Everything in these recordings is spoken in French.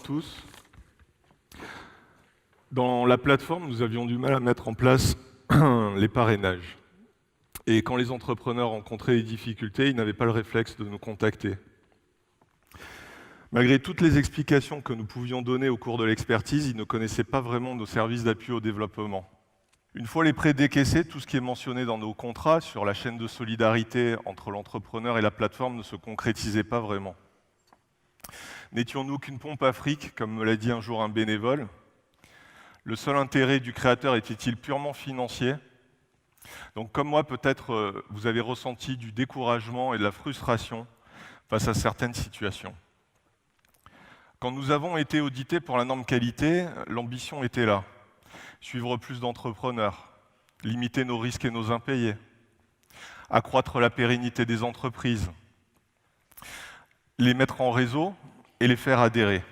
tous. Dans la plateforme, nous avions du mal à mettre en place les parrainages. Et quand les entrepreneurs rencontraient des difficultés, ils n'avaient pas le réflexe de nous contacter. Malgré toutes les explications que nous pouvions donner au cours de l'expertise, ils ne connaissaient pas vraiment nos services d'appui au développement. Une fois les prêts décaissés, tout ce qui est mentionné dans nos contrats sur la chaîne de solidarité entre l'entrepreneur et la plateforme ne se concrétisait pas vraiment. N'étions-nous qu'une pompe à fric, comme me l'a dit un jour un bénévole? Le seul intérêt du créateur était-il purement financier? Donc comme moi, peut-être vous avez ressenti du découragement et de la frustration face à certaines situations. Quand nous avons été audités pour la norme qualité, l'ambition était là. Suivre plus d'entrepreneurs, limiter nos risques et nos impayés, accroître la pérennité des entreprises, les mettre en réseau et les faire adhérer.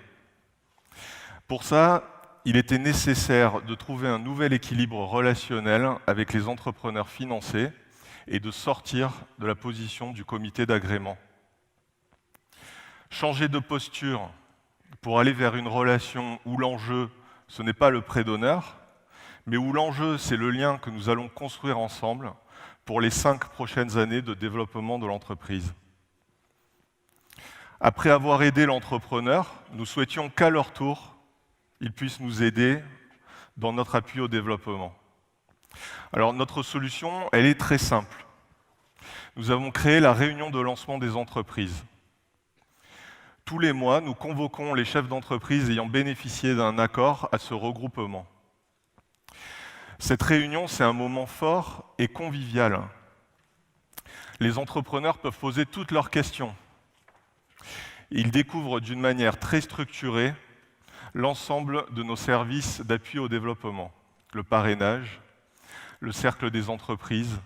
Pour ça, il était nécessaire de trouver un nouvel équilibre relationnel avec les entrepreneurs financés et de sortir de la position du comité d'agrément. Changer de posture pour aller vers une relation où l'enjeu, ce n'est pas le prêt d'honneur, mais où l'enjeu, c'est le lien que nous allons construire ensemble pour les 5 prochaines années de développement de l'entreprise. Après avoir aidé l'entrepreneur, nous souhaitions qu'à leur tour, ils puissent nous aider dans notre appui au développement. Alors notre solution, elle est très simple. Nous avons créé la réunion de lancement des entreprises. Tous les mois, nous convoquons les chefs d'entreprise ayant bénéficié d'un accord à ce regroupement. Cette réunion, c'est un moment fort et convivial. Les entrepreneurs peuvent poser toutes leurs questions. Ils découvrent d'une manière très structurée l'ensemble de nos services d'appui au développement, le parrainage, le cercle des entreprises,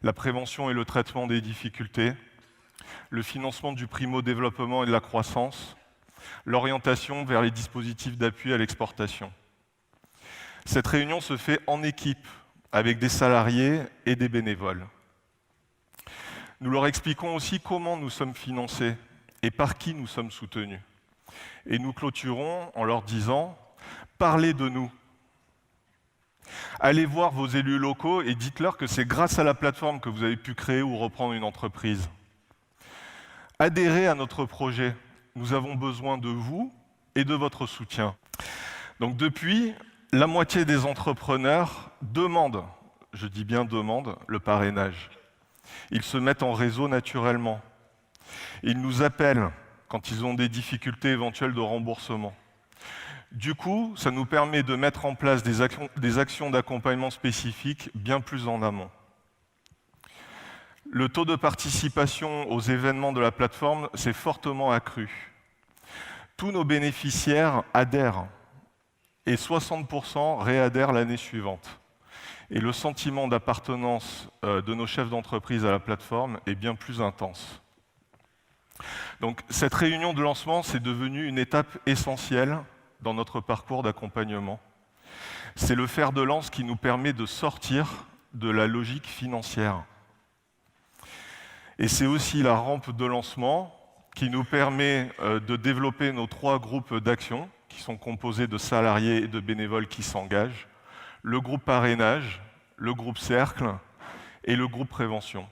la prévention et le traitement des difficultés, le financement du primo-développement et de la croissance, l'orientation vers les dispositifs d'appui à l'exportation. Cette réunion se fait en équipe, avec des salariés et des bénévoles. Nous leur expliquons aussi comment nous sommes financés et par qui nous sommes soutenus. Et nous clôturons en leur disant « Parlez de nous ». Allez voir vos élus locaux et dites-leur que c'est grâce à la plateforme que vous avez pu créer ou reprendre une entreprise. Adhérez à notre projet. Nous avons besoin de vous et de votre soutien. Donc depuis, la moitié des entrepreneurs demandent, je dis bien demandent, le parrainage. Ils se mettent en réseau naturellement. Ils nous appellent quand ils ont des difficultés éventuelles de remboursement. Du coup, ça nous permet de mettre en place des actions d'accompagnement spécifiques bien plus en amont. Le taux de participation aux événements de la plateforme s'est fortement accru. Tous nos bénéficiaires adhèrent et 60% réadhèrent l'année suivante. Et le sentiment d'appartenance de nos chefs d'entreprise à la plateforme est bien plus intense. Donc cette réunion de lancement, c'est devenu une étape essentielle dans notre parcours d'accompagnement. C'est le fer de lance qui nous permet de sortir de la logique financière. Et c'est aussi la rampe de lancement qui nous permet de développer nos 3 groupes d'action, qui sont composés de salariés et de bénévoles qui s'engagent, le groupe parrainage, le groupe cercle et le groupe prévention.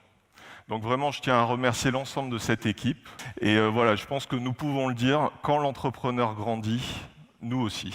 Donc vraiment, je tiens à remercier l'ensemble de cette équipe. Et voilà, je pense que nous pouvons le dire, quand l'entrepreneur grandit, nous aussi.